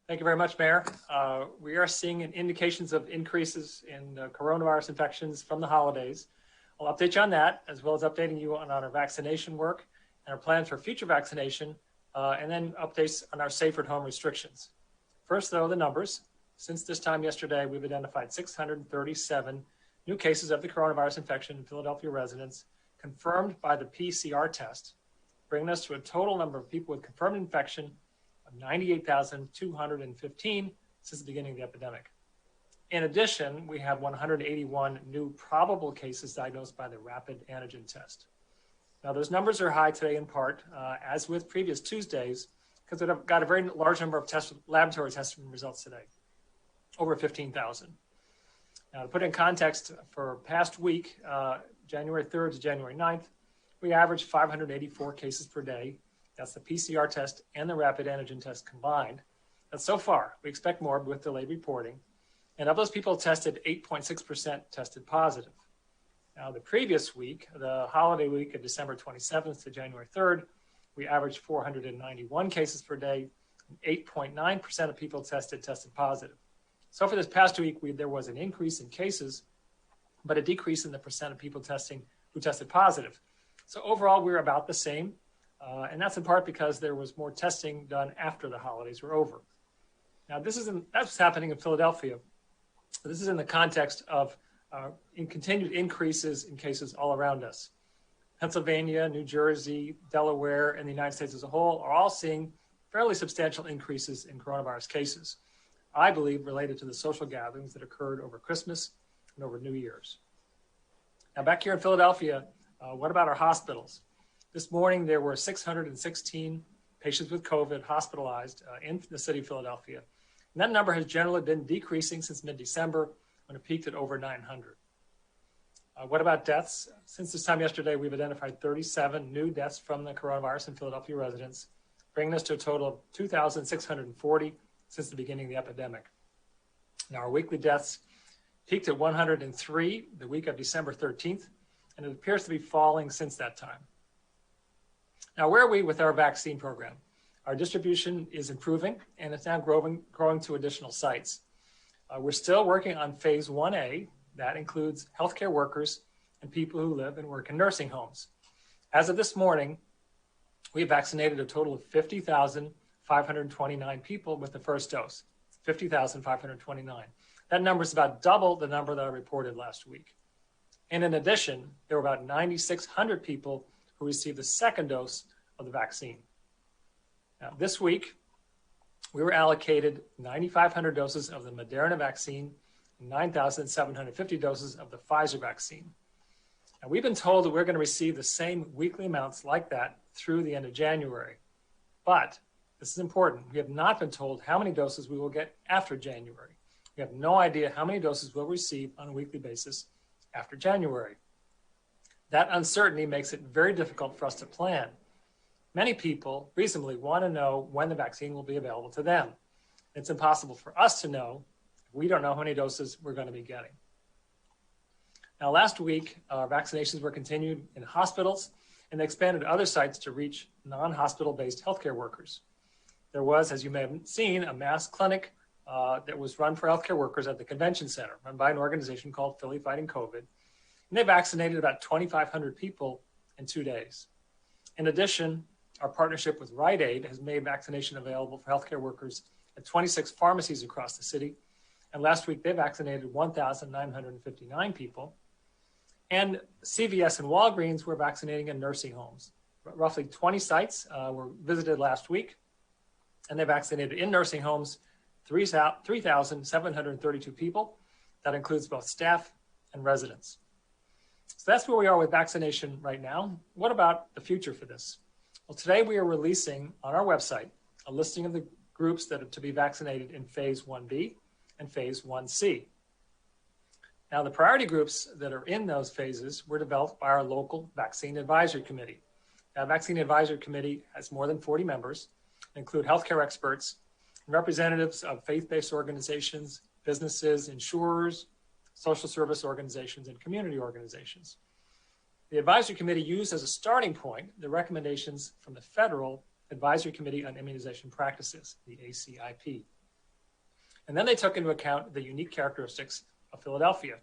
Thank you very much, Mayor. We are seeing indications of increases in coronavirus infections from the holidays. I'll update you on that, as well as updating you on our vaccination work and our plans for future vaccination, and then updates on our safer at home restrictions. First, though, the numbers. Since this time yesterday, we've identified 637 new cases of the coronavirus infection in Philadelphia residents confirmed by the PCR test, bringing us to a total number of people with confirmed infection of 98,215 since the beginning of the epidemic. In addition, we have 181 new probable cases diagnosed by the rapid antigen test. Now, those numbers are high today in part, as with previous Tuesdays, because we've got a very large number of laboratory testing results today, over 15,000. Now, to put in context, for past week, January 3rd to January 9th, we averaged 584 cases per day. That's the PCR test and the rapid antigen test combined. And so far, we expect more with delayed reporting. And of those people tested, 8.6% tested positive. Now, the previous week, the holiday week of December 27th to January 3rd, we averaged 491 cases per day, and 8.9% of people tested positive. So for this past week, there was an increase in cases, but a decrease in the percent of people who tested positive. So overall, we're about the same. And that's in part because there was more testing done after the holidays were over. Now, that's what's happening in Philadelphia. This is in the context of continued increases in cases all around us. Pennsylvania, New Jersey, Delaware, and the United States as a whole are all seeing fairly substantial increases in coronavirus cases, I believe related to the social gatherings that occurred over Christmas and over New Year's. Now, back here in Philadelphia, what about our hospitals? This morning, there were 616 patients with COVID hospitalized in the city of Philadelphia. And that number has generally been decreasing since mid-December, when it peaked at over 900. What about deaths? Since this time yesterday, we've identified 37 new deaths from the coronavirus in Philadelphia residents, bringing us to a total of 2,640 since the beginning of the epidemic. Now, our weekly deaths peaked at 103 the week of December 13th, and it appears to be falling since that time. Now, where are we with our vaccine program? Our distribution is improving, and it's now growing to additional sites. We're still working on phase 1A. That includes healthcare workers and people who live and work in nursing homes. As of this morning, we have vaccinated a total of 50,529 people with the first dose, 50,529. That number is about double the number that I reported last week. And in addition, there were about 9,600 people who received the second dose of the vaccine. Now, this week, we were allocated 9,500 doses of the Moderna vaccine and 9,750 doses of the Pfizer vaccine. And we've been told that we're going to receive the same weekly amounts like that through the end of January. But this is important. We have not been told how many doses we will get after January. We have no idea how many doses we'll receive on a weekly basis after January. That uncertainty makes it very difficult for us to plan. Many people reasonably want to know when the vaccine will be available to them. It's impossible for us to know if we don't know how many doses we're going to be getting. Now, last week, vaccinations were continued in hospitals, and they expanded to other sites to reach non-hospital-based healthcare workers. There was, as you may have seen, a mass clinic that was run for healthcare workers at the convention center, run by an organization called Philly Fighting COVID. And they vaccinated about 2,500 people in 2 days. In addition, our partnership with Rite Aid has made vaccination available for healthcare workers at 26 pharmacies across the city. And last week, they vaccinated 1,959 people. And CVS and Walgreens were vaccinating in nursing homes. Roughly 20 sites were visited last week, and they vaccinated in nursing homes 3,732 people. That includes both staff and residents. So that's where we are with vaccination right now. What about the future for this? Well, today we are releasing on our website a listing of the groups that are to be vaccinated in phase 1B and phase 1C. Now, the priority groups that are in those phases were developed by our local Vaccine Advisory Committee. That Vaccine Advisory Committee has more than 40 members, include healthcare experts, and representatives of faith-based organizations, businesses, insurers, social service organizations, and community organizations. The advisory committee used as a starting point the recommendations from the Federal Advisory Committee on Immunization Practices, the ACIP. And then they took into account the unique characteristics of Philadelphia.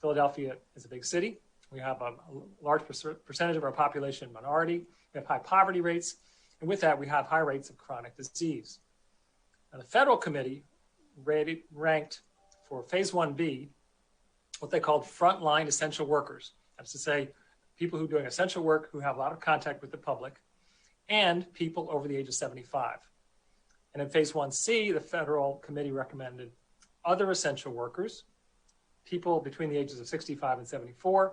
Philadelphia is a big city. We have a large percentage of our population minority. We have high poverty rates. And with that, we have high rates of chronic disease. Now, the federal committee ranked for phase 1B what they called frontline essential workers. That's to say, people who are doing essential work who have a lot of contact with the public, and people over the age of 75. And in phase 1C, the federal committee recommended other essential workers, people between the ages of 65 and 74,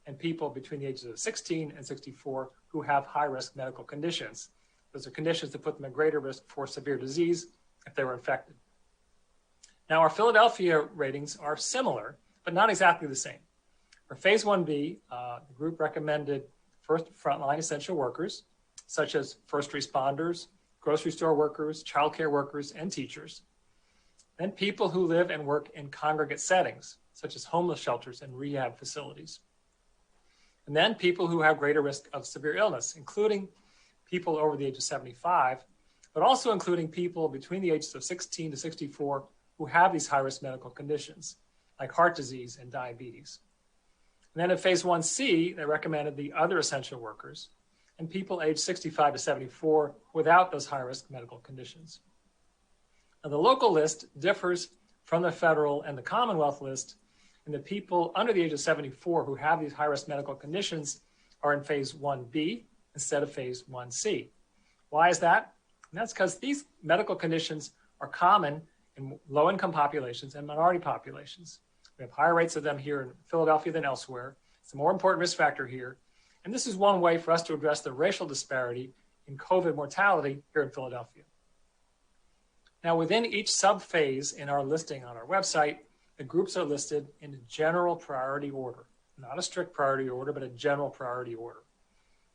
and people between the ages of 16 and 64 who have high-risk medical conditions. Those are conditions that put them at greater risk for severe disease if they were infected. Now, our Philadelphia ratings are similar, but not exactly the same. For phase 1B, the group recommended first frontline essential workers, such as first responders, grocery store workers, childcare workers, and teachers. Then people who live and work in congregate settings, such as homeless shelters and rehab facilities. And then people who have greater risk of severe illness, including people over the age of 75, but also including people between the ages of 16 to 64 who have these high-risk medical conditions, like heart disease and diabetes. And then in phase 1C, they recommended the other essential workers and people aged 65 to 74 without those high-risk medical conditions. Now, the local list differs from the federal and the Commonwealth list, and the people under the age of 74 who have these high-risk medical conditions are in phase 1B instead of phase 1C. Why is that? And that's because these medical conditions are common in low-income populations and minority populations. We have higher rates of them here in Philadelphia than elsewhere. It's a more important risk factor here. And this is one way for us to address the racial disparity in COVID mortality here in Philadelphia. Now, within each sub-phase in our listing on our website, the groups are listed in a general priority order, not a strict priority order, but a general priority order.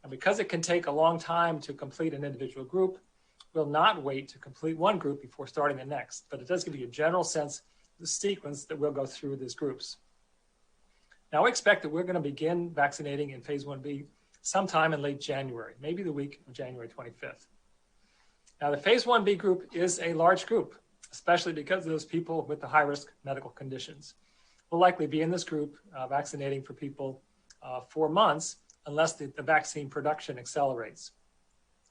And because it can take a long time to complete an individual group, we'll not wait to complete one group before starting the next, but it does give you a general sense of the sequence that we'll go through these groups. Now, we expect that we're going to begin vaccinating in phase 1B sometime in late January, maybe the week of January 25th. Now, the phase 1B group is a large group, especially because of those people with the high-risk medical conditions. We'll likely be in this group vaccinating for people for months unless the vaccine production accelerates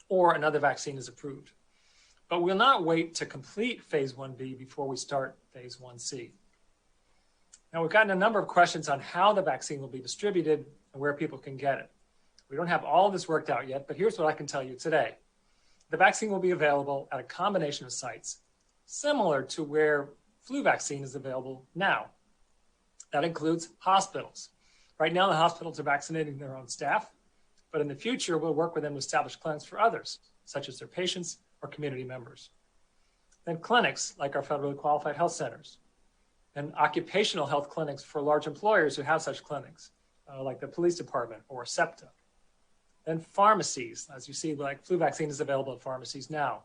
or another vaccine is approved. But we'll not wait to complete phase 1B before we start phase 1C. Now, we've gotten a number of questions on how the vaccine will be distributed and where people can get it. We don't have all of this worked out yet, but here's what I can tell you today. The vaccine will be available at a combination of sites, similar to where flu vaccine is available now. That includes hospitals. Right now, the hospitals are vaccinating their own staff, but in the future, we'll work with them to establish clinics for others, such as their patients or community members. Then clinics, like our federally qualified health centers, and occupational health clinics for large employers who have such clinics, like the police department or SEPTA. Then pharmacies, as you see, like flu vaccine is available at pharmacies now,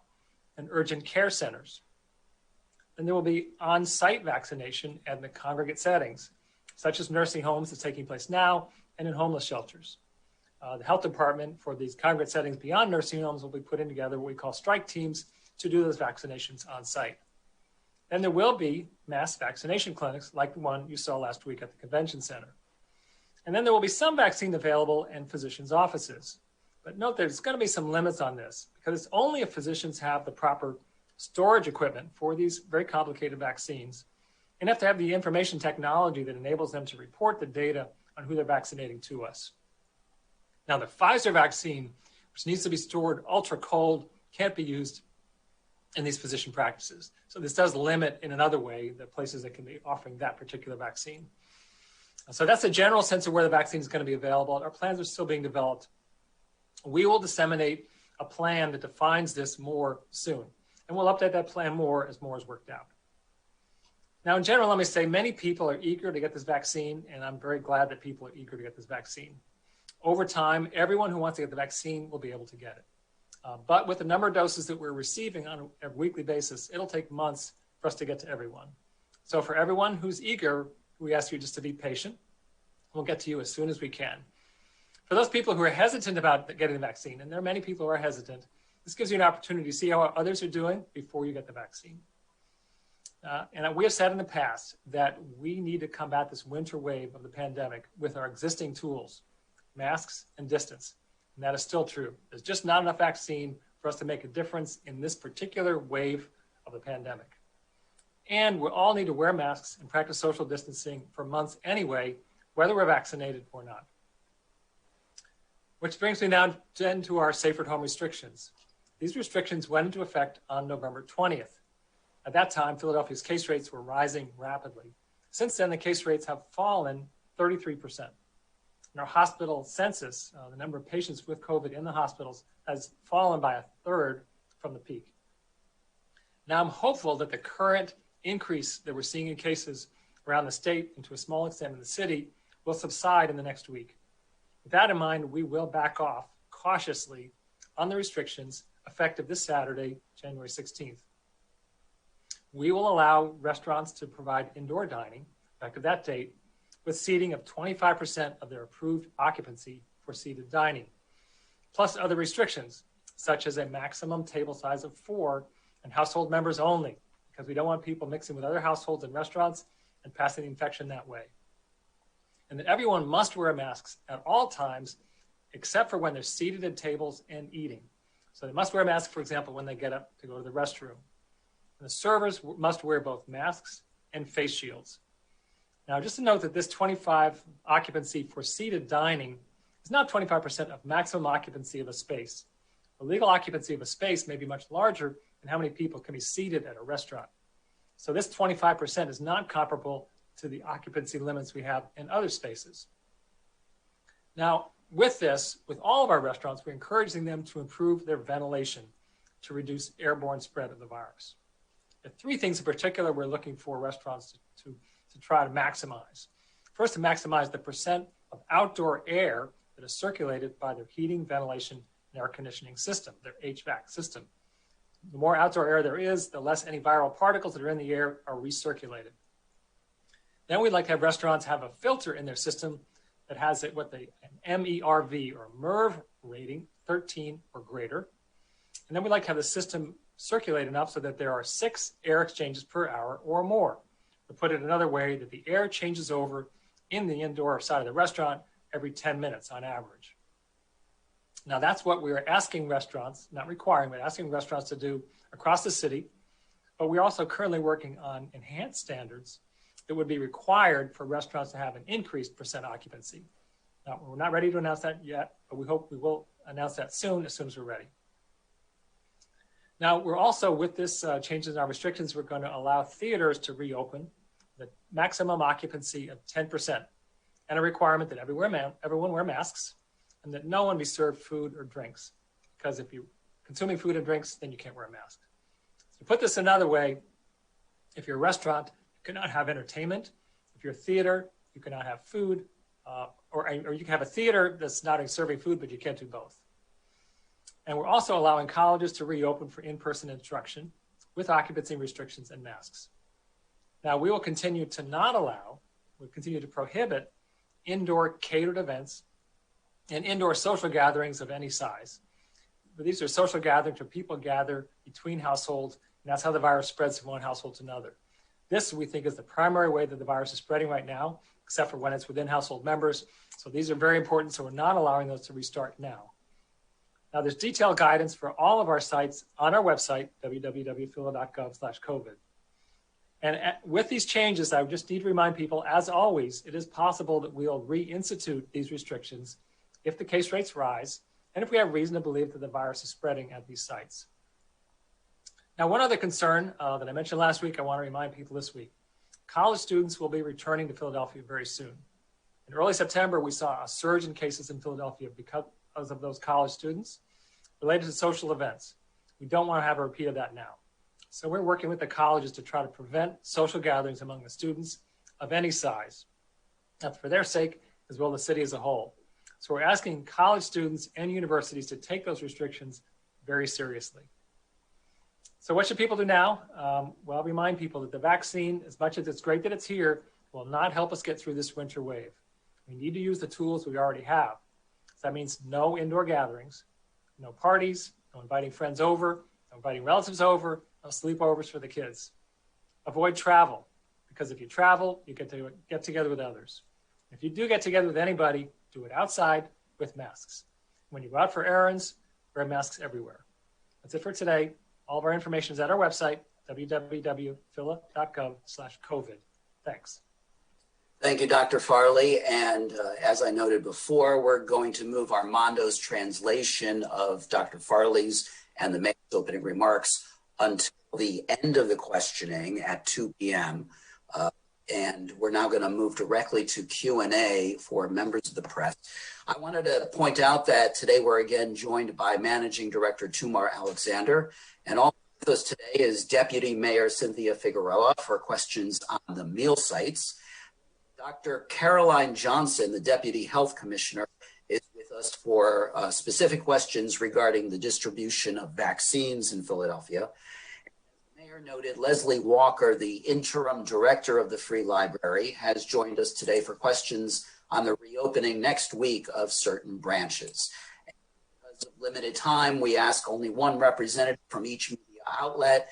and urgent care centers. Then there will be on-site vaccination at the congregate settings, such as nursing homes that's taking place now, and in homeless shelters. The health department for these congregate settings beyond nursing homes will be putting together what we call strike teams to do those vaccinations on site. Then there will be mass vaccination clinics like the one you saw last week at the convention center. And then there will be some vaccine available in physicians' offices. But note there's going to be some limits on this because it's only if physicians have the proper storage equipment for these very complicated vaccines and have to have the information technology that enables them to report the data on who they're vaccinating to us. Now, the Pfizer vaccine, which needs to be stored ultra cold, can't be used in these physician practices. So this does limit in another way the places that can be offering that particular vaccine. So that's a general sense of where the vaccine is going to be available. Our plans are still being developed. We will disseminate a plan that defines this more soon. And we'll update that plan more as worked out. Now, in general, let me say many people are eager to get this vaccine, and I'm very glad that people are eager to get this vaccine. Over time, everyone who wants to get the vaccine will be able to get it. But with the number of doses that we're receiving on a weekly basis, it'll take months for us to get to everyone. So for everyone who's eager, we ask you just to be patient. We'll get to you as soon as we can. For those people who are hesitant about getting the vaccine, and there are many people who are hesitant, this gives you an opportunity to see how others are doing before you get the vaccine. And we have said in the past that we need to combat this winter wave of the pandemic with our existing tools, masks and distance. And that is still true. There's just not enough vaccine for us to make a difference in this particular wave of the pandemic. And we all need to wear masks and practice social distancing for months anyway, whether we're vaccinated or not. Which brings me now to our safer at home restrictions. These restrictions went into effect on November 20th. At that time, Philadelphia's case rates were rising rapidly. Since then, the case rates have fallen 33%. And our hospital census, the number of patients with COVID in the hospitals, has fallen by a third from the peak. Now, I'm hopeful that the current increase that we're seeing in cases around the state and to a small extent in the city will subside in the next week. With that in mind, we will back off cautiously on the restrictions effective this Saturday, January 16th. We will allow restaurants to provide indoor dining, effective that date, with seating of 25% of their approved occupancy for seated dining, plus other restrictions, such as a maximum table size of 4 and household members only, because we don't want people mixing with other households in restaurants and passing the infection that way. And that everyone must wear masks at all times, except for when they're seated at tables and eating. So they must wear a mask, for example, when they get up to go to the restroom. And the servers must wear both masks and face shields. Now, just to note that this 25 occupancy for seated dining is not 25% of maximum occupancy of a space. The legal occupancy of a space may be much larger than how many people can be seated at a restaurant. So this 25% is not comparable to the occupancy limits we have in other spaces. Now, with this, with all of our restaurants, we're encouraging them to improve their ventilation to reduce airborne spread of the virus. There are 3 things in particular we're looking for restaurants to try to maximize. First, to maximize the percent of outdoor air that is circulated by their heating, ventilation, and air conditioning system, their HVAC system. The more outdoor air there is, the less any viral particles that are in the air are recirculated. Then we'd like to have restaurants have a filter in their system that has an MERV or MERV rating, 13 or greater. And then we'd like to have the system circulate enough so that there are 6 air exchanges per hour or more. To put it another way, that the air changes over in the indoor side of the restaurant every 10 minutes on average. Now that's what we're asking restaurants, not requiring, but asking restaurants to do across the city. But we're also currently working on enhanced standards that would be required for restaurants to have an increased percent occupancy. Now, we're not ready to announce that yet, but we hope we will announce that soon as we're ready. Now, we're also, with this changes in our restrictions, we're going to allow theaters to reopen the maximum occupancy of 10% and a requirement that everyone wear masks and that no one be served food or drinks. Because if you're consuming food and drinks, then you can't wear a mask. So to put this another way, if you're a restaurant, you cannot have entertainment. If you're a theater, you cannot have food, or you can have a theater that's not serving food, but you can't do both. And we're also allowing colleges to reopen for in-person instruction with occupancy restrictions and masks. Now, we will continue to prohibit indoor catered events and indoor social gatherings of any size. But these are social gatherings where people gather between households, and that's how the virus spreads from one household to another. This, we think, is the primary way that the virus is spreading right now, except for when it's within household members. So these are very important, so we're not allowing those to restart now. Now, there's detailed guidance for all of our sites on our website, www.phila.gov/COVID. And with these changes, I just need to remind people, as always, it is possible that we'll reinstitute these restrictions if the case rates rise and if we have reason to believe that the virus is spreading at these sites. Now, one other concern that I mentioned last week, I want to remind people this week. College students will be returning to Philadelphia very soon. In early September, we saw a surge in cases in Philadelphia because of those college students related to social events. We don't want to have a repeat of that now. So we're working with the colleges to try to prevent social gatherings among the students of any size. That's for their sake, as well as the city as a whole. So we're asking college students and universities to take those restrictions very seriously. So what should people do now? Well, remind people that the vaccine, as much as it's great that it's here, will not help us get through this winter wave. We need to use the tools we already have. So that means no indoor gatherings, no parties, no inviting friends over, no inviting relatives over, no sleepovers for the kids. Avoid travel, because if you travel, you get to get together with others. If you do get together with anybody, do it outside with masks. When you go out for errands, wear masks everywhere. That's it for today. All of our information is at our website, www.phila.gov/COVID. Thanks. Thank you, Dr. Farley. And as I noted before, we're going to move Armando's translation of Dr. Farley's and the mayor's opening remarks until the end of the questioning at 2 p.m. And we're now going to move directly to Q&A for members of the press. I wanted to point out that today we're again joined by Managing Director Tumar Alexander, and also with us today is Deputy Mayor Cynthia Figueroa for questions on the meal sites. Dr. Caroline Johnson, the Deputy Health Commissioner, is with us for specific questions regarding the distribution of vaccines in Philadelphia. Noted, Leslie Walker, the interim director of the Free Library, has joined us today for questions on the reopening next week of certain branches. Because of limited time, we ask only one representative from each media outlet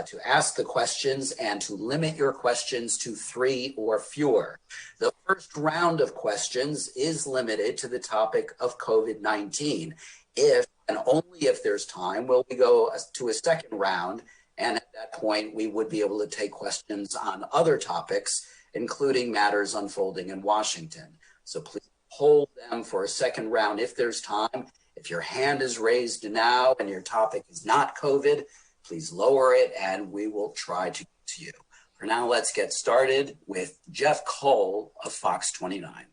to ask the questions and to limit your questions to 3 or fewer. The first round of questions is limited to the topic of COVID-19. If and only if there's time, will we go to a second round. And at that point, we would be able to take questions on other topics, including matters unfolding in Washington. So please hold them for a second round if there's time. If your hand is raised now and your topic is not COVID, please lower it and we will try to get to you. For now, let's get started with Jeff Cole of Fox 29.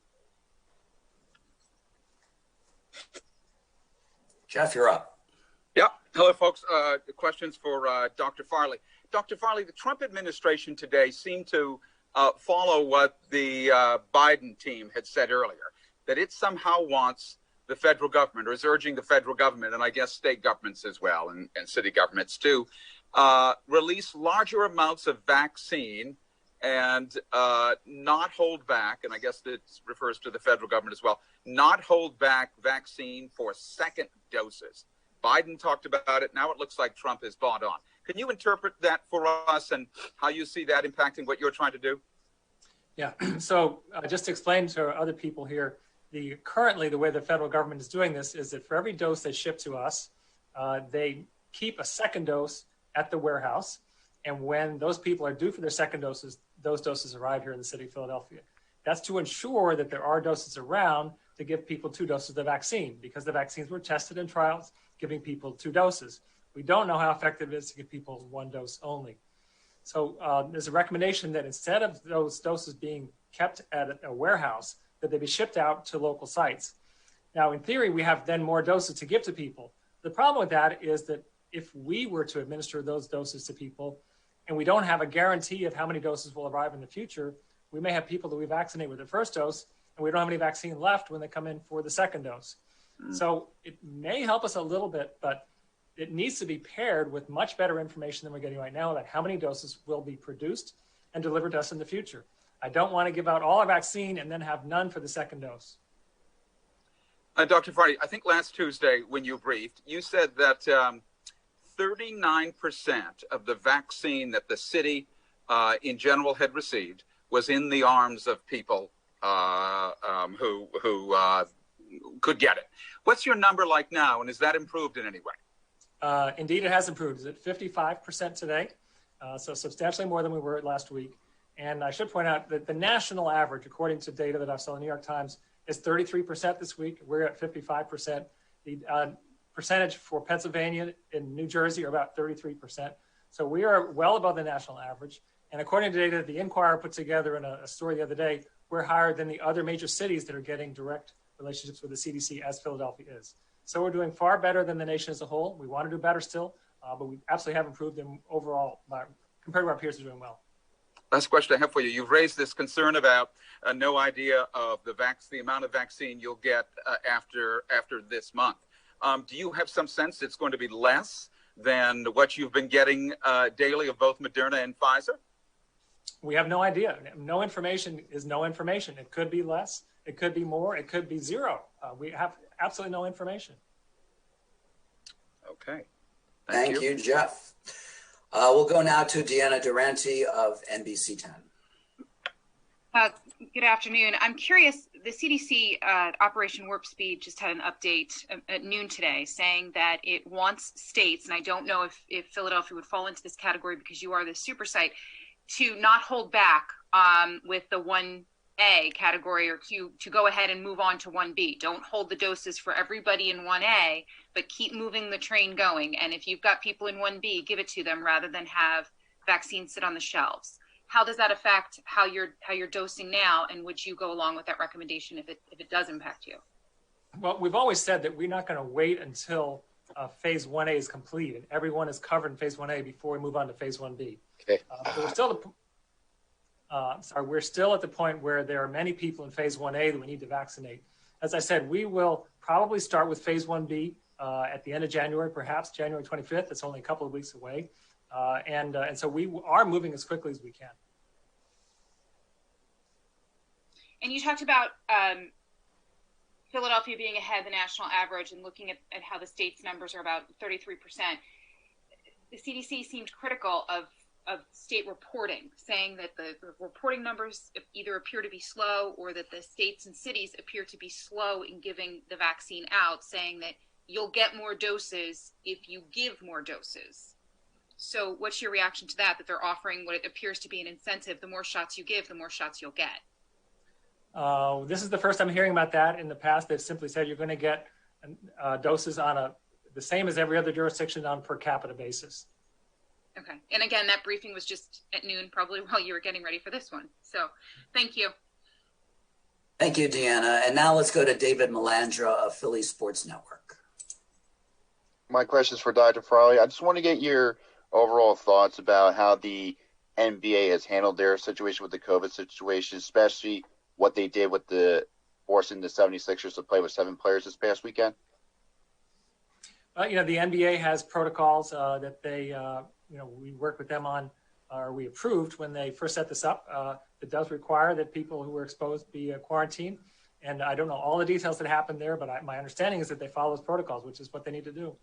Jeff, you're up. Yeah. Hello, folks. Questions for Dr. Farley. Dr. Farley, the Trump administration today seemed to follow what the Biden team had said earlier, that it somehow wants the federal government, or is urging the federal government, and I guess state governments as well, and city governments too, release larger amounts of vaccine and not hold back, and I guess that refers to the federal government as well, not hold back vaccine for second doses. Biden talked about it. Now it looks like Trump is bought on. Can you interpret that for us and how you see that impacting what you're trying to do? Yeah, so just to explain to other people here, currently the way the federal government is doing this is that for every dose they ship to us, they keep a second dose at the warehouse. And when those people are due for their second doses, those doses arrive here in the city of Philadelphia. That's to ensure that there are doses around to give people 2 doses of the vaccine, because the vaccines were tested in trials, giving people 2 doses. We don't know how effective it is to give people 1 dose only. So there's a recommendation that instead of those doses being kept at a warehouse, that they be shipped out to local sites. Now, in theory, we have then more doses to give to people. The problem with that is that if we were to administer those doses to people, and we don't have a guarantee of how many doses will arrive in the future, we may have people that we vaccinate with their first dose, and we don't have any vaccine left when they come in for the second dose. So it may help us a little bit, but it needs to be paired with much better information than we're getting right now about how many doses will be produced and delivered to us in the future. I don't want to give out all our vaccine and then have none for the second dose. Dr. Farley, I think last Tuesday when you briefed, you said that 39% of the vaccine that the city in general had received was in the arms of people who could get it. What's your number like now, and is that improved in any way? Indeed, it has improved. It's at 55% today, so substantially more than we were last week. And I should point out that the national average, according to data that I saw in the New York Times, is 33% this week. We're at 55%. The percentage for Pennsylvania and New Jersey are about 33%. So we are well above the national average. And according to data that the Inquirer put together in a story the other day, we're higher than the other major cities that are getting direct relationships with the CDC, as Philadelphia is. So we're doing far better than the nation as a whole. We want to do better still, but we absolutely have improved in overall, compared to our peers, are doing well. Last question I have for you. You've raised this concern about no idea of the amount of vaccine you'll get after this month. Do you have some sense it's going to be less than what you've been getting daily of both Moderna and Pfizer? We have no idea. No information is no information. It could be less. It could be more. It could be zero. We have absolutely no information. Okay. Thank you, Jeff. We'll go now to Deanna Durante of NBC10. Good afternoon. I'm curious, the CDC Operation Warp Speed just had an update at noon today saying that it wants states, and I don't know if Philadelphia would fall into this category because you are the super site, to not hold back with the 1A category or to go ahead and move on to 1B. Don't hold the doses for everybody in 1A, but keep moving the train going. And if you've got people in 1B, give it to them rather than have vaccines sit on the shelves. How does that affect how you're dosing now, and would you go along with that recommendation if it does impact you? Well, we've always said that we're not going to wait until phase 1A is complete and everyone is covered in phase 1A before we move on to phase 1B. Okay. We're still at the point where there are many people in phase 1A that we need to vaccinate. As I said, we will probably start with phase 1B at the end of January, perhaps January 25th. It's only a couple of weeks away. And so we are moving as quickly as we can. And you talked about Philadelphia being ahead of the national average and looking at how the state's numbers are about 33%. The CDC seemed critical of state reporting, saying that the reporting numbers either appear to be slow or that the states and cities appear to be slow in giving the vaccine out, saying that you'll get more doses if you give more doses. So what's your reaction to that they're offering what it appears to be an incentive? The more shots you give, the more shots you'll get. This is the first I'm hearing about that. In the past, they've simply said you're going to get doses on the same as every other jurisdiction on a per capita basis. Okay. And again, that briefing was just at noon, probably while you were getting ready for this one. So thank you. Thank you, Deanna. And now let's go to David Melandra of Philly Sports Network. My question is for Dr. Farley. I just want to get your overall thoughts about how the NBA has handled their situation with the COVID situation, especially what they did with forcing the 76ers to play with 7 players this past weekend. The NBA has protocols that they, we work with them on, or we approved when they first set this up. It does require that people who are exposed be quarantined. And I don't know all the details that happened there, but my understanding is that they follow those protocols, which is what they need to do.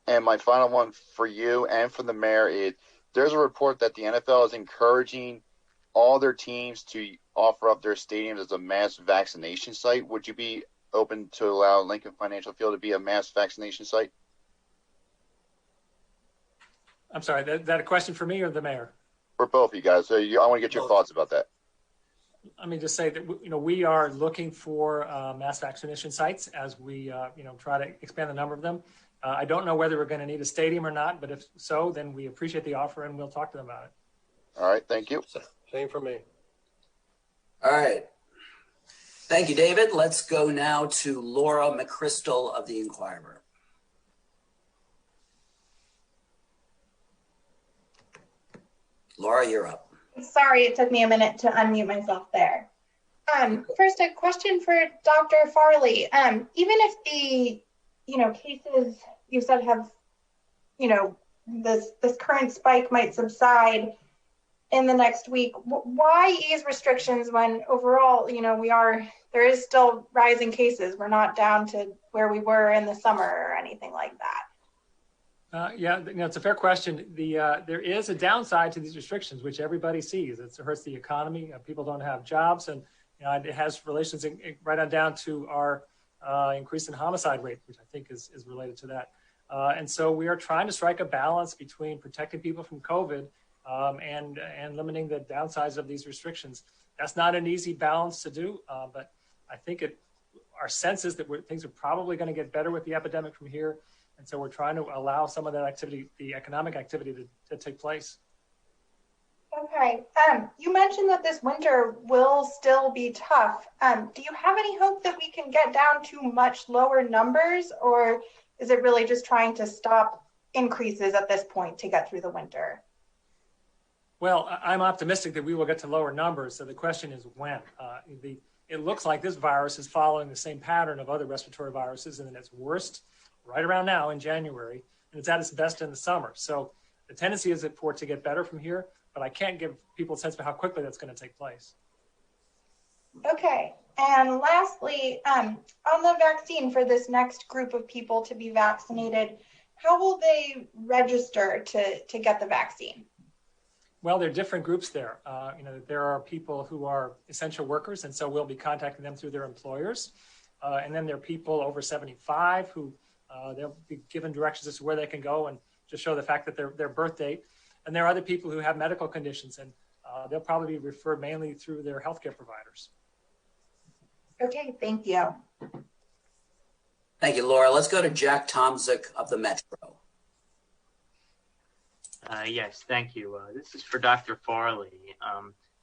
And my final one for you and for the mayor is there's a report that the NFL is encouraging all their teams to offer up their stadiums as a mass vaccination site. Would you be open to allow Lincoln Financial Field to be a mass vaccination site? I'm sorry, is that a question for me or the mayor? For both of you guys. So I want to get your thoughts about that. Let me just say that, we are looking for mass vaccination sites as we, try to expand the number of them. I don't know whether we're going to need a stadium or not, but if so, then we appreciate the offer and we'll talk to them about it. All right. Thank you. Same for me. All right. Thank you, David. Let's go now to Laura McChrystal of the Inquirer. Laura, you're up. Sorry, it took me a minute to unmute myself there. First, a question for Dr. Farley. Even if the, cases you said have, this current spike might subside in the next week, why ease restrictions when overall, there is still rising cases? We're not down to where we were in the summer or anything like that. It's a fair question. There is a downside to these restrictions, which everybody sees. It hurts the economy. People don't have jobs, and it has relations right on down to our increase in homicide rate, which I think is related to that. And so we are trying to strike a balance between protecting people from COVID and limiting the downsides of these restrictions. That's not an easy balance to do, but I think our sense is that things are probably going to get better with the epidemic from here. And so we're trying to allow some of that activity, the economic activity, to take place. Okay. You mentioned that this winter will still be tough. Do you have any hope that we can get down to much lower numbers, or is it really just trying to stop increases at this point to get through the winter? Well, I'm optimistic that we will get to lower numbers. So the question is when. It looks like this virus is following the same pattern of other respiratory viruses, and it's worst right around now in January, and it's at its best in the summer. So the tendency is for it to get better from here, but I can't give people a sense of how quickly that's going to take place. Okay. And lastly, on the vaccine for this next group of people to be vaccinated, how will they register to get the vaccine? Well, there are different groups there. There are people who are essential workers, and so we'll be contacting them through their employers. And then there are people over 75 who they'll be given directions as to where they can go and just show the fact that their birth date. And there are other people who have medical conditions, and they'll probably be referred mainly through their healthcare providers. Okay, thank you. Thank you, Laura. Let's go to Jack Tomzik of the Metro. Yes, thank you. This is for Dr. Farley.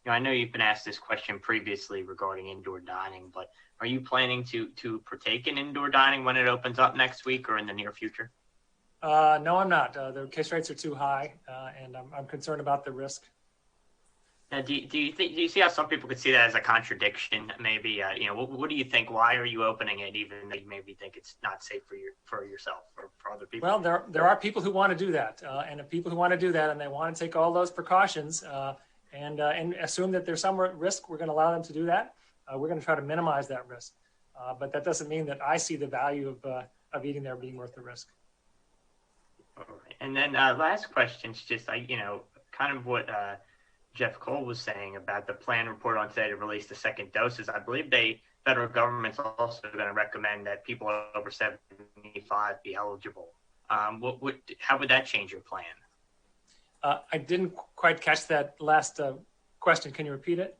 I know you've been asked this question previously regarding indoor dining, but are you planning to partake in indoor dining when it opens up next week or in the near future? No, I'm not. The case rates are too high, and I'm concerned about the risk. Now, do you see how some people could see that as a contradiction? Maybe, what do you think? Why are you opening it, even though you maybe think it's not safe for yourself or for other people? Well, there are people who want to do that, and if people who want to do that and they want to take all those precautions and assume that there's some risk, we're going to allow them to do that. We're going to try to minimize that risk, but that doesn't mean that I see the value of eating there being worth the risk. All right. And then last question is just, kind of what Jeff Cole was saying about the plan report on today to release the second doses. I believe federal government's also going to recommend that people over 75 be eligible. How would that change your plan? I didn't quite catch that last question. Can you repeat it?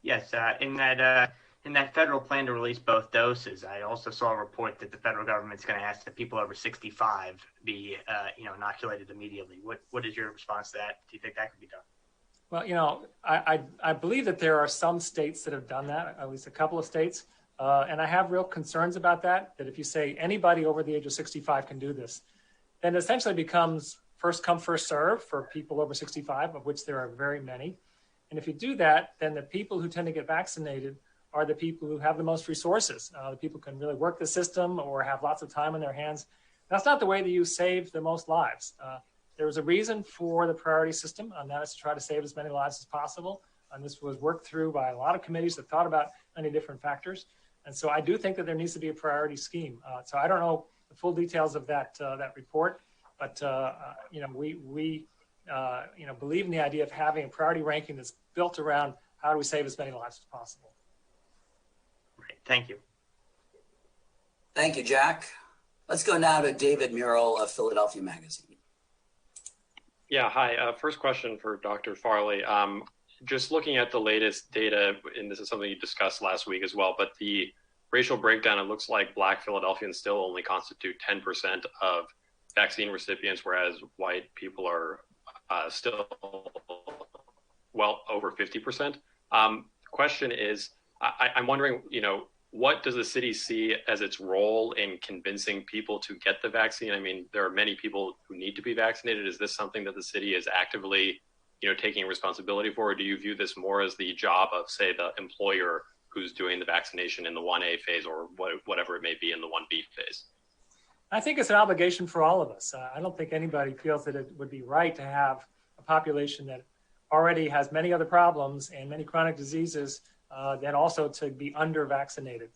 Yes, in that federal plan to release both doses, I also saw a report that the federal government's going to ask that people over 65 be, inoculated immediately. What is your response to that? Do you think that could be done? Well, I believe that there are some states that have done that, at least a couple of states, and I have real concerns about that if you say anybody over the age of 65 can do this, then it essentially becomes first come, first serve for people over 65, of which there are very many. And if you do that, then the people who tend to get vaccinated are the people who have the most resources. The people who can really work the system or have lots of time on their hands. That's not the way that you save the most lives. There was a reason for the priority system, and that is to try to save as many lives as possible. And this was worked through by a lot of committees that thought about many different factors. And so I do think that there needs to be a priority scheme. So I don't know the full details of that report, but we believe in the idea of having a priority ranking that's built around how do we save as many lives as possible. Great, thank you. Thank you, Jack. Let's go now to David Murrell of Philadelphia Magazine. Yeah, hi. First question for Dr. Farley. Just looking at the latest data, and this is something you discussed last week as well, but the racial breakdown, it looks like Black Philadelphians still only constitute 10% of vaccine recipients, whereas white people are still well over 50%. Question is, I'm wondering, what does the city see as its role in convincing people to get the vaccine? I mean, there are many people who need to be vaccinated. Is this something that the city is actively, taking responsibility for, or do you view this more as the job of, say, the employer who's doing the vaccination in the 1A phase or whatever it may be in the 1B phase? I think it's an obligation for all of us. I don't think anybody feels that it would be right to have a population that already has many other problems and many chronic diseases than also to be under-vaccinated.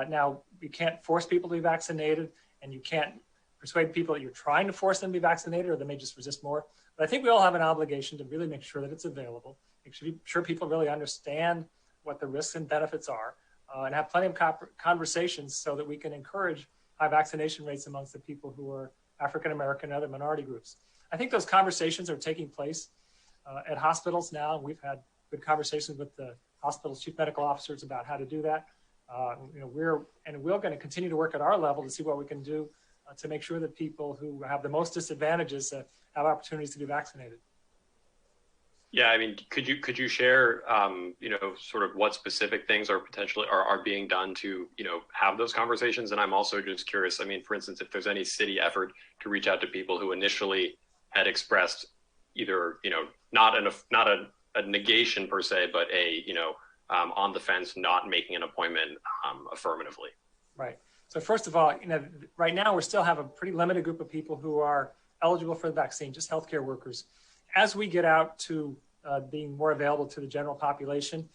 Now, you can't force people to be vaccinated, and you can't persuade people that you're trying to force them to be vaccinated, or they may just resist more. But I think we all have an obligation to really make sure that it's available, make sure people really understand what the risks and benefits are, and have plenty of conversations so that we can encourage high vaccination rates amongst the people who are African American and other minority groups. I think those conversations are taking place at hospitals now. We've had good conversations with the hospital's chief medical officers about how to do that. We're going to continue to work at our level to see what we can do to make sure that people who have the most disadvantages have opportunities to be vaccinated. Yeah, I mean, could you share, sort of what specific things are potentially are being done to, have those conversations? And I'm also just curious. I mean, for instance, if there's any city effort to reach out to people who initially had expressed either, not a negation per se, but on the fence, not making an appointment affirmatively. Right. So first of all, right now we still have a pretty limited group of people who are eligible for the vaccine, just healthcare workers. As we get out to being more available to the general population,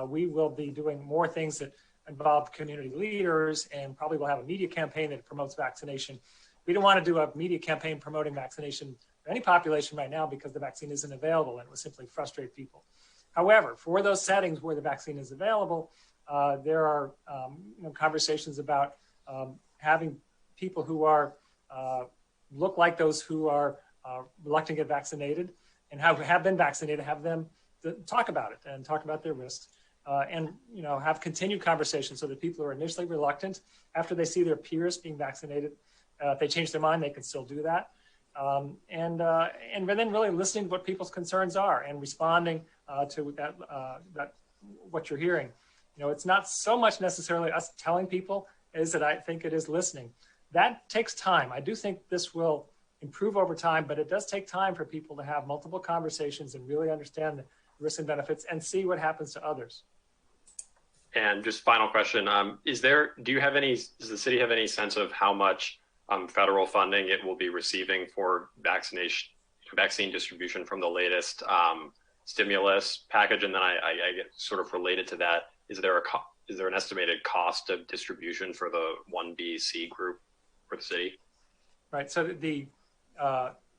we will be doing more things that involve community leaders, and probably will have a media campaign that promotes vaccination. we don't want to do a media campaign promoting vaccination for any population right now because the vaccine isn't available, and it would simply frustrate people. However, for those settings where the vaccine is available, there are conversations about having people who are look like those who are reluctant to get vaccinated and have been vaccinated, have them talk about it and talk about their risks, and have continued conversations so that people who are initially reluctant, after they see their peers being vaccinated, if they change their mind, they can still do that. And then really listening to what people's concerns are and responding to that what you're hearing. It's not so much necessarily us telling people, is that I think it is listening. That takes time. I do think this will improve over time, but it does take time for people to have multiple conversations and really understand the risks and benefits and see what happens to others. And just final question, does the city have any sense of how much federal funding it will be receiving for vaccine distribution from the latest stimulus package? And then I get sort of related to that, is there an estimated cost of distribution for the 1B/C group for the city? Right, so the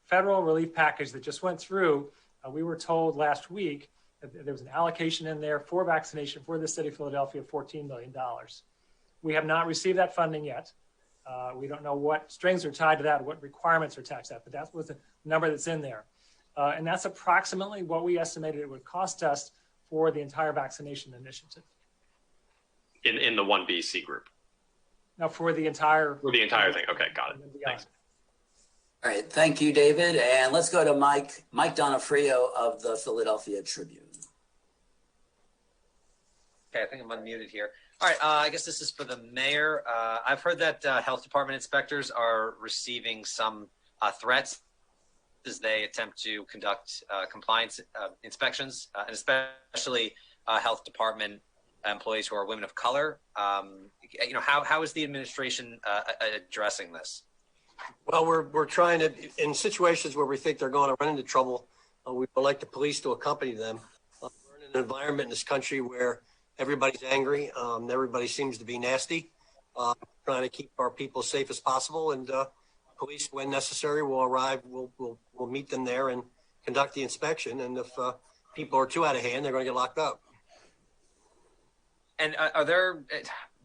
federal relief package that just went through, we were told last week that there was an allocation in there for vaccination for the city of Philadelphia of $14 million. We have not received that funding yet. We don't know what strings are tied to that, what requirements are attached to that, but that was the number that's in there. And that's approximately what we estimated it would cost us for the entire vaccination initiative. In the 1B/C group? No, for the entire thing. Okay, got it. Thanks. All right, thank you, David. And let's go to Mike Donofrio of the Philadelphia Tribune. Okay, I think I'm unmuted here. All right, I guess this is for the mayor. I've heard that health department inspectors are receiving some threats as they attempt to conduct compliance inspections, and especially health department employees who are women of color. How is the administration addressing this? Well, we're trying to, in situations where we think they're going to run into trouble, we would like the police to accompany them. We're in an environment in this country where everybody's angry. Everybody seems to be nasty. Trying to keep our people safe as possible, and police, when necessary, will arrive. We'll meet them there and conduct the inspection. And if people are too out of hand, they're going to get locked up. And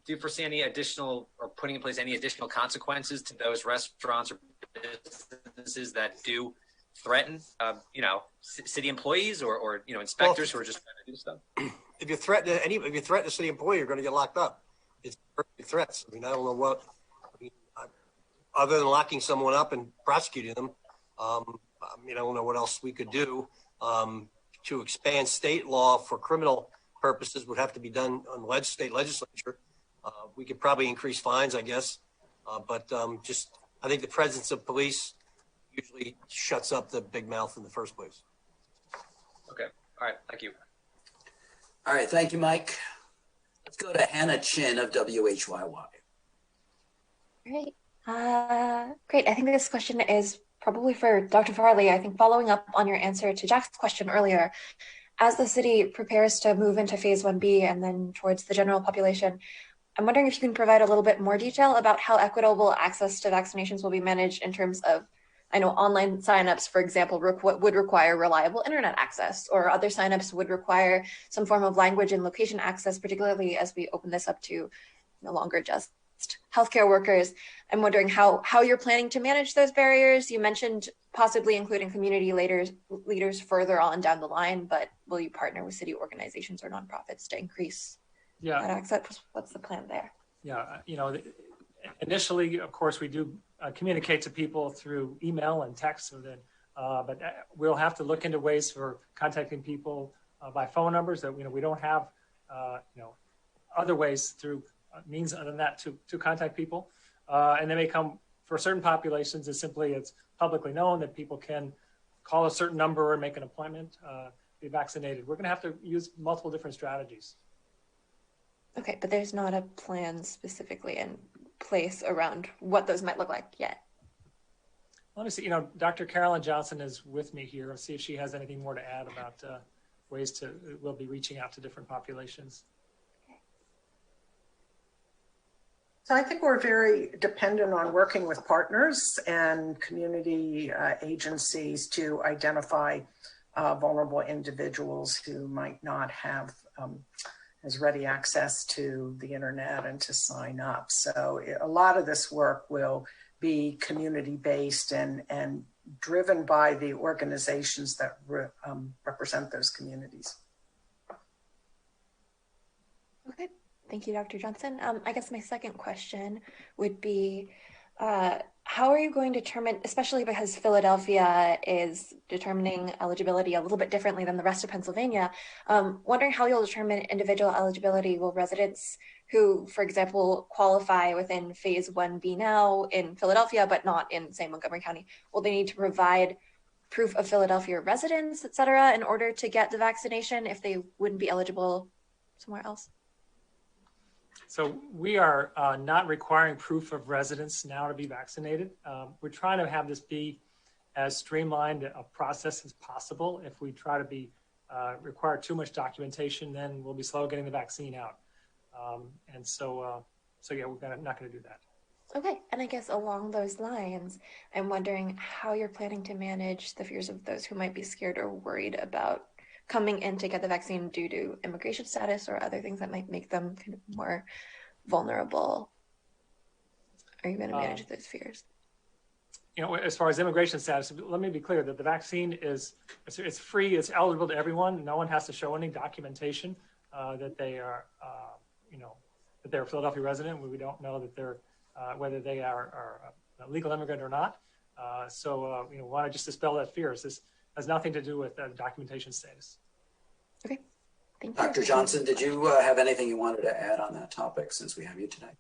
do you foresee any additional or putting in place any additional consequences to those restaurants or businesses that do threaten, city employees or inspectors who are just trying to do stuff? If you threaten a city employee, you're going to get locked up. It's threats. I don't know what. Other than locking someone up and prosecuting them, I don't know what else we could do. To expand state law for criminal purposes would have to be done on state legislature. We could probably increase fines, I guess, but I think the presence of police usually shuts up the big mouth in the first place. Okay. All right. Thank you. All right. Thank you, Mike. Let's go to Hannah Chin of WHYY. Great. Great. I think this question is probably for Dr. Farley. I think following up on your answer to Jack's question earlier, as the city prepares to move into phase 1B and then towards the general population, I'm wondering if you can provide a little bit more detail about how equitable access to vaccinations will be managed in terms of, I know online signups, for example, would require reliable internet access, or other signups would require some form of language and location access, particularly as we open this up to no longer just healthcare workers. I'm wondering how you're planning to manage those barriers. You mentioned possibly including community leaders further on down the line, but will you partner with city organizations or nonprofits to increase that access? What's the plan there? Yeah, initially, of course, we do communicate to people through email and text, so that, but we'll have to look into ways for contacting people by phone numbers that we don't have, other ways through means other than that to contact people, and they may come for certain populations. It's publicly known that people can call a certain number and make an appointment, be vaccinated. We're going to have to use multiple different strategies. Okay, but there's not a plan specifically in place around what those might look like yet. Let me see, Dr. Carolyn Johnson is with me here. Let's see if she has anything more to add about ways we'll be reaching out to different populations. So I think we're very dependent on working with partners and community agencies to identify vulnerable individuals who might not have as ready access to the internet and to sign up. So a lot of this work will be community-based and driven by the organizations that represent those communities. Okay. Thank you, Dr. Johnson. I guess my second question would be, how are you going to determine, especially because Philadelphia is determining eligibility a little bit differently than the rest of Pennsylvania, wondering how you'll determine individual eligibility. Will residents who, for example, qualify within phase 1B now in Philadelphia, but not in, say, Montgomery County, will they need to provide proof of Philadelphia residence, et cetera, in order to get the vaccination if they wouldn't be eligible somewhere else? So we are not requiring proof of residence now to be vaccinated. We're trying to have this be as streamlined a process as possible. If we try to be require too much documentation, then we'll be slow getting the vaccine out. So yeah, we're not going to do that. Okay, and I guess along those lines, I'm wondering how you're planning to manage the fears of those who might be scared or worried about coming in to get the vaccine due to immigration status or other things that might make them kind of more vulnerable. Are you going to manage those fears? You know, as far as immigration status, let me be clear that the vaccine it's free, it's eligible to everyone. No one has to show any documentation that they are, that they're a Philadelphia resident. We don't know that they're, whether they are a legal immigrant or not. We want to just dispel that fear. This has nothing to do with documentation status. Okay, thank you. Dr. Johnson, did you have anything you wanted to add on that topic since we have you tonight?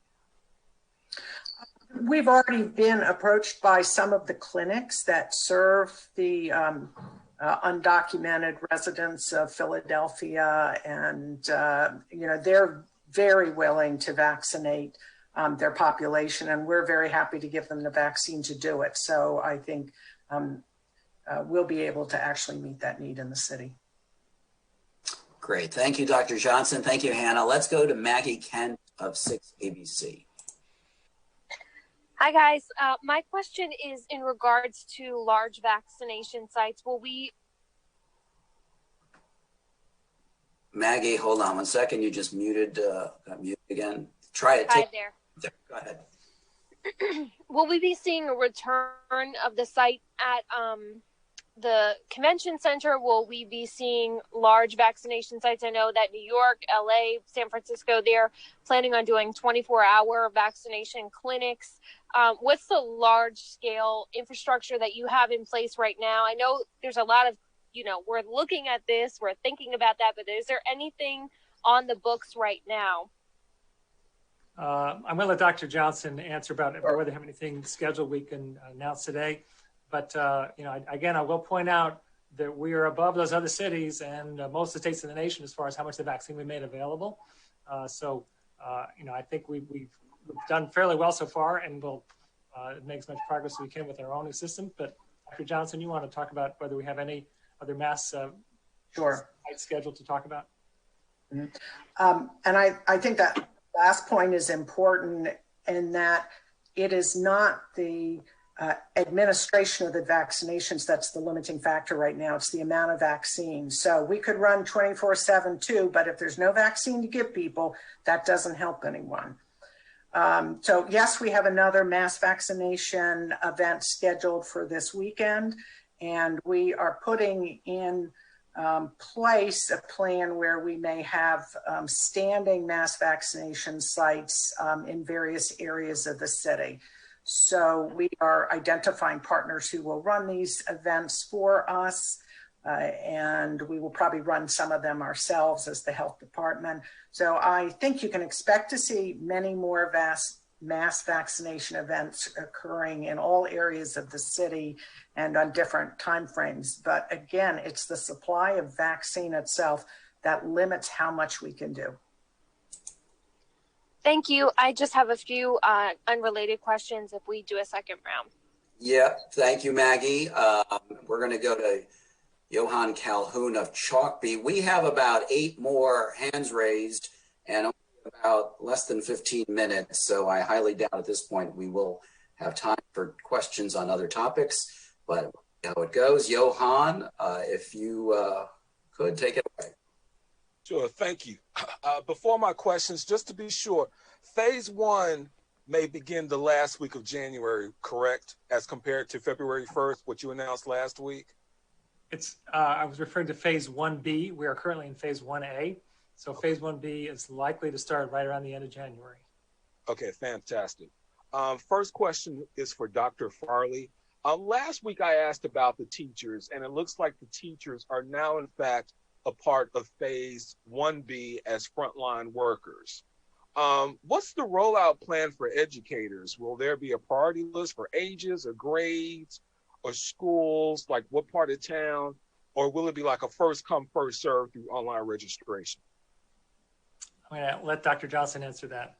We've already been approached by some of the clinics that serve the undocumented residents of Philadelphia, and they're very willing to vaccinate their population, and we're very happy to give them the vaccine to do it. So I think we'll be able to actually meet that need in the city. Great. Thank you, Dr. Johnson. Thank you, Hannah. Let's go to Maggie Kent of 6 ABC. Hi, guys. My question is in regards to large vaccination sites. Will we... Maggie, hold on one second. You just muted, got muted again. Try it. Hi there. Go ahead. Will we be seeing a return of the site at the convention center? Will we be seeing large vaccination sites? I know that New York, LA, San Francisco, they're planning on doing 24-hour vaccination clinics. What's the large scale infrastructure that you have in place right now? I know there's a lot of, we're looking at this, we're thinking about that, but is there anything on the books right now? I'm going to let Dr. Johnson answer about whether they have anything scheduled we can announce today. But, again, I will point out that we are above those other cities and most of the states in the nation as far as how much the vaccine we made available. I think we've done fairly well so far, and we'll make as much progress as we can with our own system. But Dr. Johnson, you want to talk about whether we have any other mass Sure. scheduled to talk about? Mm-hmm. And I think that last point is important in that it is not the administration of the vaccinations that's the limiting factor right now. It's the amount of vaccine. So we could run 24/7 too, but if there's no vaccine to give people, that doesn't help anyone. So yes, we have another mass vaccination event scheduled for this weekend, and we are putting in place a plan where we may have standing mass vaccination sites in various areas of the city. So we are identifying partners who will run these events for us, and we will probably run some of them ourselves as the health department. So I think you can expect to see many more mass vaccination events occurring in all areas of the city and on different timeframes. But again, it's the supply of vaccine itself that limits how much we can do. Thank you. I just have a few unrelated questions if we do a second round. Yeah, thank you, Maggie. We're going to go to Johan Calhoun of Chalkby. We have about 8 more hands raised and only about less than 15 minutes, so I highly doubt at this point we will have time for questions on other topics, but how it goes. Johan, if you could take it away. Sure, thank you. Before my questions, just to be sure, phase 1 may begin the last week of January, correct? As compared to February 1st, what you announced last week? It's, I was referring to phase 1B. We are currently in phase 1A. So phase 1B is likely to start right around the end of January. Okay, fantastic. First question is for Dr. Farley. Last week I asked about the teachers, and it looks like the teachers are now in fact a part of phase 1B as frontline workers. What's the rollout plan for educators? Will there be a priority list for ages or grades or schools, like what part of town, or will it be like a first come, first serve through online registration? I'm going to let Dr. Johnson answer that.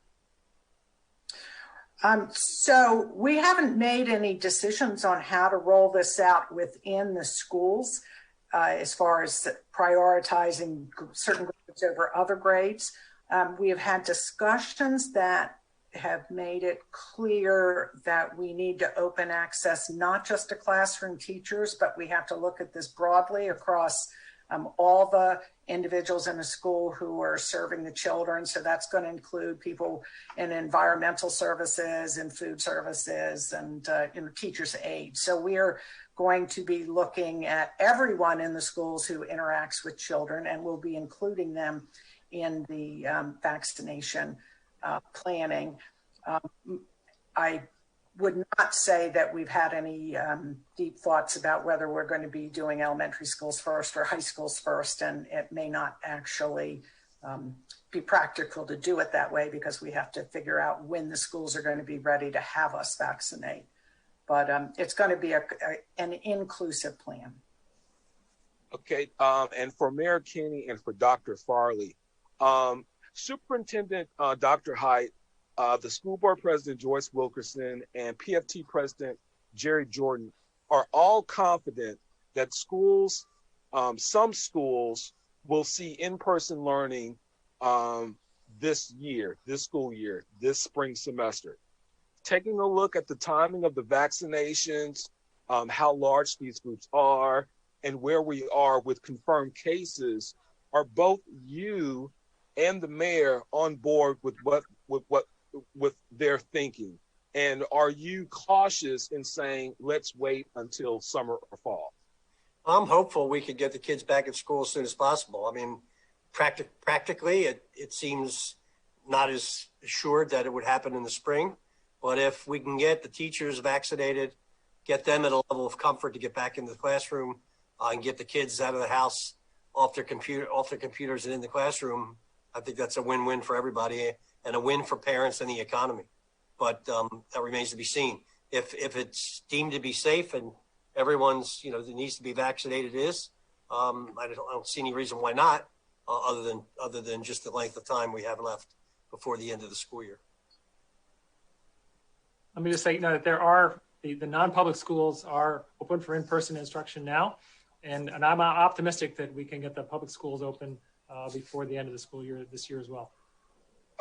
So we haven't made any decisions on how to roll this out within the schools as far as prioritizing certain grades over other grades. We have had discussions that have made it clear that we need to open access, not just to classroom teachers, but we have to look at this broadly across all the individuals in a school who are serving the children. So that's going to include people in environmental services and food services and teachers' aid. So we are going to be looking at everyone in the schools who interacts with children, and we'll be including them in the vaccination planning. I would not say that we've had any deep thoughts about whether we're going to be doing elementary schools first or high schools first, and it may not actually be practical to do it that way because we have to figure out when the schools are going to be ready to have us vaccinate. But it's going to be an inclusive plan. Okay, and for Mayor Kinney and for Dr. Farley, Superintendent Dr. Height, the school board president, Joyce Wilkerson, and PFT president, Jerry Jordan, are all confident that schools, some schools, will see in-person learning this school year, this spring semester. Taking a look at the timing of the vaccinations, how large these groups are, and where we are with confirmed cases, are both you and the mayor on board with with their thinking? And are you cautious in saying, let's wait until summer or fall? I'm hopeful we could get the kids back at school as soon as possible. I mean, practically, it seems not as assured that it would happen in the spring. But if we can get the teachers vaccinated, get them at a level of comfort to get back into the classroom, and get the kids out of the house, off their computers and in the classroom, I think that's a win-win for everybody and a win for parents and the economy. But that remains to be seen. If it's deemed to be safe and everyone's, that needs to be vaccinated is, I don't see any reason why not, other than just the length of time we have left before the end of the school year. Let me just say, that there are the non-public schools are open for in-person instruction now, and I'm optimistic that we can get the public schools open before the end of the school year this year as well.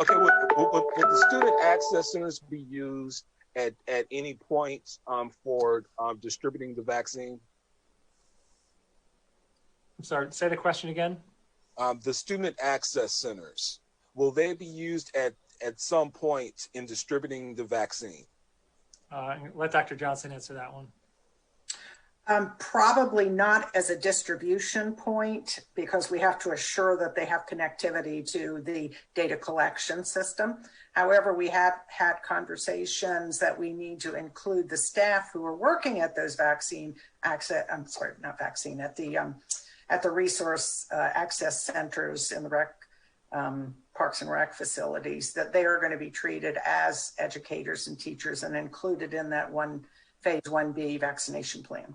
Okay, would the student access centers be used at any point for distributing the vaccine? I'm sorry, say the question again. The student access centers, will they be used at some point in distributing the vaccine? Let Dr. Johnson answer that one. Probably not as a distribution point, because we have to assure that they have connectivity to the data collection system. However, we have had conversations that we need to include the staff who are working at those at the resource access centers in the Parks and Rec facilities, that they are going to be treated as educators and teachers and included in that phase 1B vaccination plan.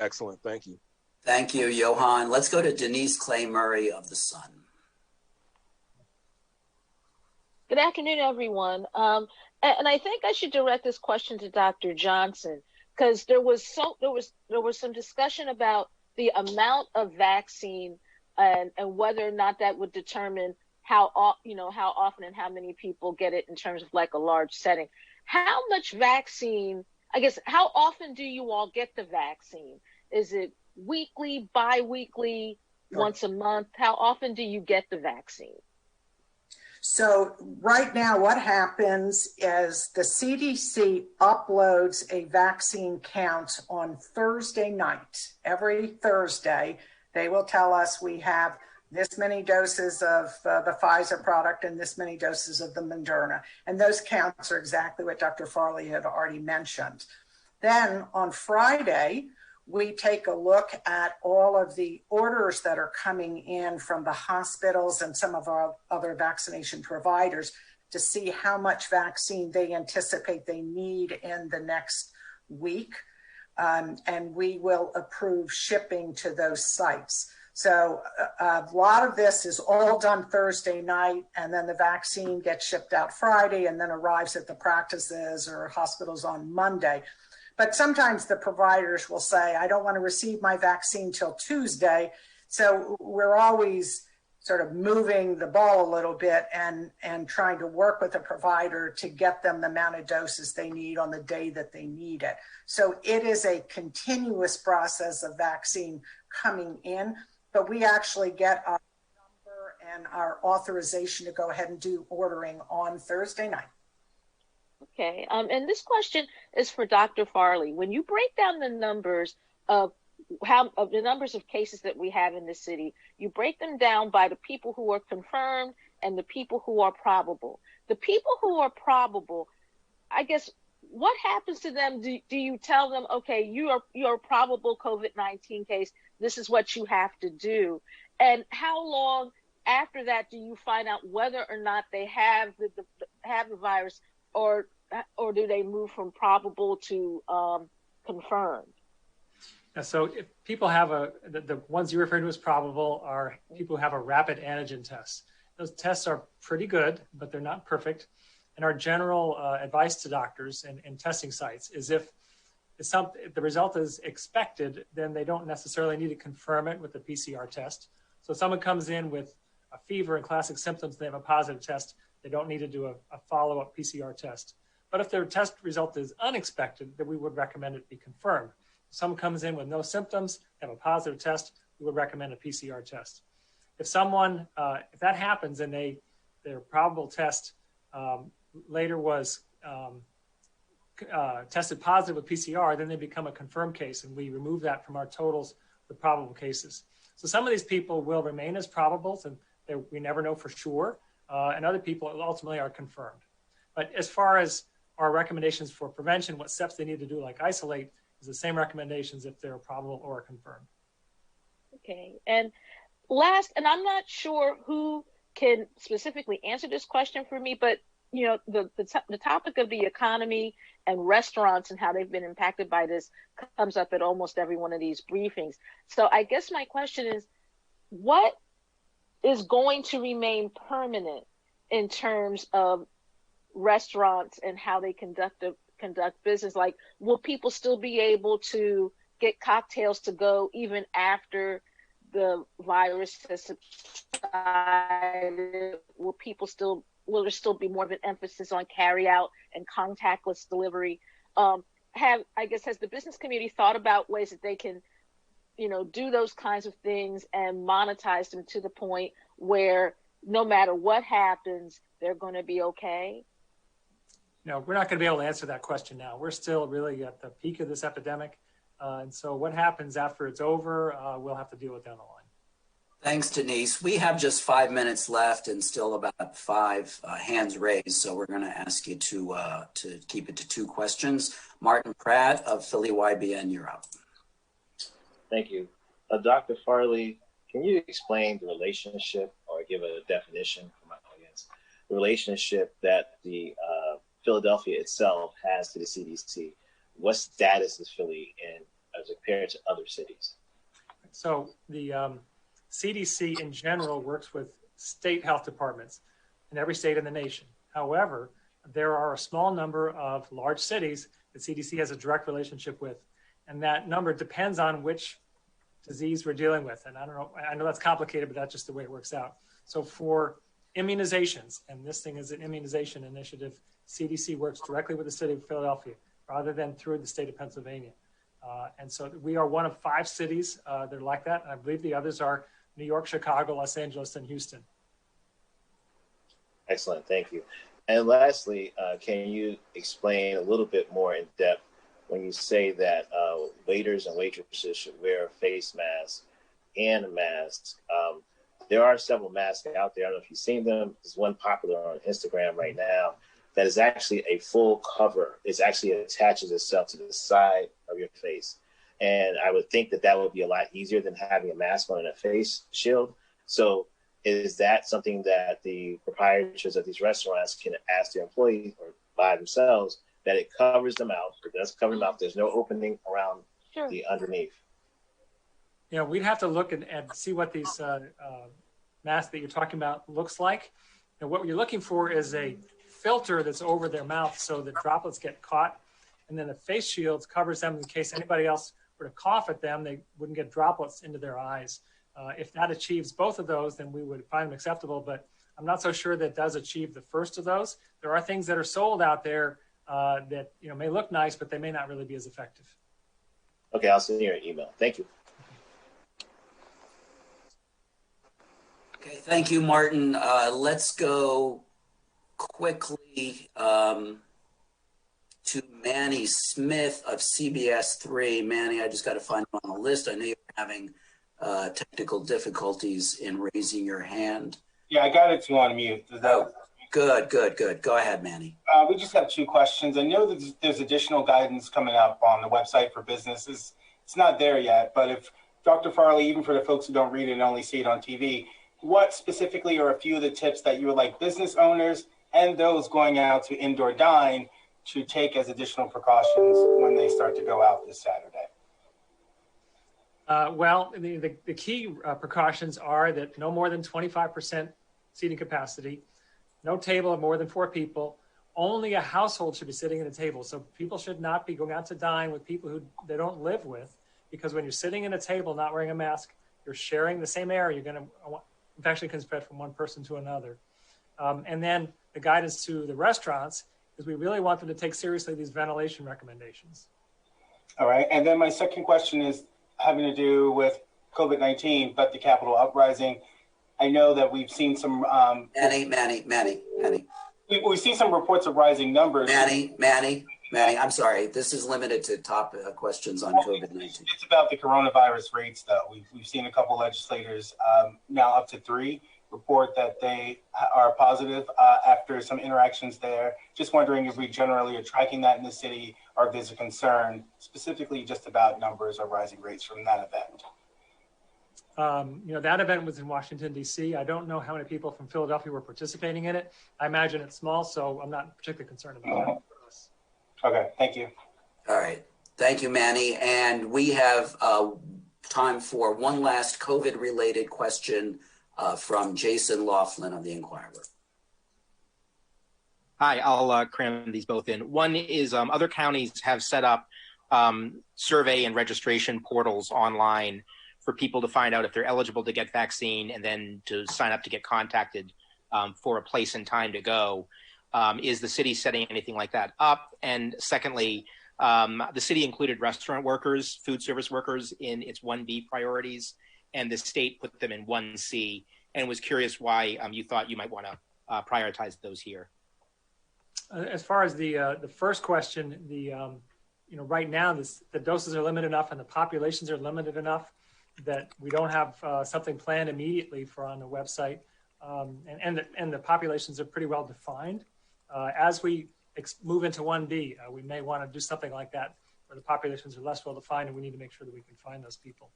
Excellent. Thank you. Thank you, Johan. Let's go to Denise Clay Murray of The Sun. Good afternoon, everyone. And I think I should direct this question to Dr. Johnson, because there was some discussion about the amount of vaccine and whether or not that would determine how often and how many people get it in terms of like a large setting. How much vaccine, I guess, how often do you all get the vaccine? Is it weekly, bi-weekly, once a month? How often do you get the vaccine? So right now what happens is the CDC uploads a vaccine count on Thursday night. Every Thursday, they will tell us we have this many doses of the Pfizer product and this many doses of the Moderna. And those counts are exactly what Dr. Farley had already mentioned. Then on Friday, we take a look at all of the orders that are coming in from the hospitals and some of our other vaccination providers to see how much vaccine they anticipate they need in the next week. And we will approve shipping to those sites. So a lot of this is all done Thursday night, and then the vaccine gets shipped out Friday and then arrives at the practices or hospitals on Monday. But sometimes the providers will say, I don't want to receive my vaccine till Tuesday. So we're always sort of moving the ball a little bit and trying to work with the provider to get them the amount of doses they need on the day that they need it. So it is a continuous process of vaccine coming in, but we actually get our number and our authorization to go ahead and do ordering on Thursday night. Okay, and this question is for Dr. Farley. When you break down the numbers of the numbers of cases that we have in the city, you break them down by the people who are confirmed and the people who are probable. The people who are probable, I guess, what happens to them? Do you tell them, okay, you're a probable COVID-19 case, this is what you have to do? And how long after that do you find out whether or not they have the virus, or do they move from probable to confirmed? So if people have the ones you refer to as probable are people who have a rapid antigen test. Those tests are pretty good, but they're not perfect. And our general advice to doctors and testing sites is if the result is expected, then they don't necessarily need to confirm it with a PCR test. So if someone comes in with a fever and classic symptoms, they have a positive test, they don't need to do a follow-up PCR test. But if their test result is unexpected, then we would recommend it be confirmed. If someone comes in with no symptoms, have a positive test, we would recommend a PCR test. If if that happens and their probable test later was tested positive with PCR, then they become a confirmed case, and we remove that from our totals of probable cases. So some of these people will remain as probables, and we never know for sure, and other people ultimately are confirmed. But as far as our recommendations for prevention, what steps they need to do, like isolate, is the same recommendations if they're probable or confirmed. Okay, and last, and I'm not sure who can specifically answer this question for me, but you know, the topic of the economy and restaurants and how they've been impacted by this comes up at almost every one of these briefings. So I guess my question is, what is going to remain permanent in terms of restaurants and how they conduct business? Like, will people still be able to get cocktails to go even after the virus has subsided? Will there still be more of an emphasis on carry out and contactless delivery? Has the business community thought about ways that they can, do those kinds of things and monetize them to the point where no matter what happens, they're going to be okay? No, we're not going to be able to answer that question now. We're still really at the peak of this epidemic. And so what happens after it's over, we'll have to deal with down the line. Thanks, Denise. We have just 5 minutes left and still about 5 hands raised. So we're going to ask you to keep it to 2 questions. Martin Pratt of Philly YBN, you're up. Thank you. Dr. Farley, can you explain the relationship, or give a definition for my audience, the relationship that the Philadelphia itself has to the CDC? What status is Philly in as compared to other cities? So the CDC in general works with state health departments in every state in the nation. However, there are a small number of large cities that CDC has a direct relationship with, and that number depends on which disease we're dealing with. And I know that's complicated, but that's just the way it works out. So for immunizations, and this thing is an immunization initiative. CDC works directly with the city of Philadelphia rather than through the state of Pennsylvania. And so we are one of 5 cities that are like that. And I believe the others are New York, Chicago, Los Angeles, and Houston. Excellent, thank you. And lastly, can you explain a little bit more in depth when you say that waiters and waitresses should wear a face mask and a mask? There are several masks out there. I don't know if you've seen them. There's one popular on Instagram right now that is actually a full cover. It actually attaches itself to the side of your face. And I would think that that would be a lot easier than having a mask on and a face shield. So is that something that the proprietors of these restaurants can ask their employees or by themselves, that it covers them out? It does cover them out. There's no opening around the underneath. Yeah, we'd have to look and see what these masks that you're talking about looks like. And what you're looking for is a filter that's over their mouth so that droplets get caught. And then the face shields covers them in case anybody else were to cough at them, they wouldn't get droplets into their eyes. If that achieves both of those, then we would find them acceptable. But I'm not so sure that does achieve the first of those. There are things that are sold out there that may look nice, but they may not really be as effective. Okay, I'll send you an email. Thank you. Okay, thank you, Martin. Let's go quickly to Manny Smith of CBS 3. Manny, I just got to find you on the list. I know you're having technical difficulties in raising your hand. Yeah, I got it to on mute. Good. Go ahead, Manny. We just have 2 questions. I know that there's additional guidance coming up on the website for businesses. It's not there yet, but if Dr. Farley, even for the folks who don't read it and only see it on TV, what specifically are a few of the tips that you would like business owners and those going out to indoor dine to take as additional precautions when they start to go out this Saturday? Well, the key precautions are that no more than 25% seating capacity, no table of more than 4 people, only a household should be sitting at a table. So people should not be going out to dine with people who they don't live with, because when you're sitting at a table not wearing a mask, you're sharing the same air. You're going to infection can spread from one person to another. And then the guidance to the restaurants is we really want them to take seriously these ventilation recommendations. All right. And then my second question is having to do with COVID-19, but the Capitol uprising. I know that we've seen some... Manny. We've seen some reports of rising numbers. Manny, I'm sorry. This is limited to top questions on COVID-19. It's about the coronavirus rates, though. We've seen a couple legislators, now up to 3, report that they are positive after some interactions there. Just wondering if we generally are tracking that in the city, or if there's a concern specifically just about numbers or rising rates from that event. That event was in Washington, D.C. I don't know how many people from Philadelphia were participating in it. I imagine it's small, so I'm not particularly concerned about that. Okay, thank you. All right. Thank you, Manny. And we have time for one last COVID-related question from Jason Laughlin of the Inquirer. Hi, I'll cram these both in. One is other counties have set up survey and registration portals online for people to find out if they're eligible to get vaccine and then to sign up to get contacted for a place and time to go. Is the city setting anything like that up? And secondly, the city included restaurant workers, food service workers in its 1B priorities, and the state put them in 1C, and was curious why you thought you might want to prioritize those here. As far as the first question, right now the doses are limited enough and the populations are limited enough that we don't have something planned immediately for on the website, and the populations are pretty well defined. As we move into 1B, we may want to do something like that where the populations are less well defined, and we need to make sure that we can find those people.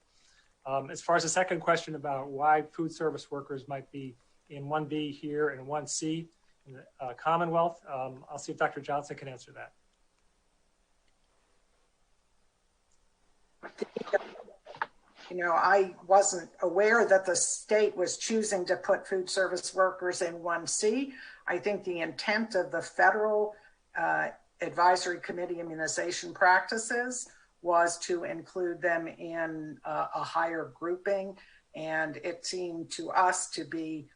As far as the second question about why food service workers might be in 1B here and 1C in the Commonwealth, I'll see if Dr. Johnson can answer that. I wasn't aware that the state was choosing to put food service workers in 1C. I think the intent of the federal advisory committee immunization practices was to include them in a higher grouping. And it seemed to us to be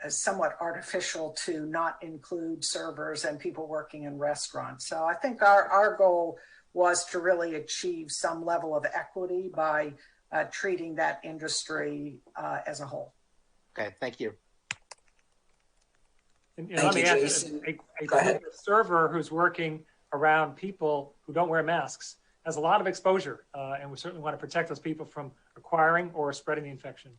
somewhat artificial to not include servers and people working in restaurants. So I think our goal was to really achieve some level of equity by treating that industry as a whole. Okay, thank you. And Thank let me you, add, Jason. Go a ahead. server who's working around people who don't wear masks has a lot of exposure, and we certainly want to protect those people from acquiring or spreading the infection.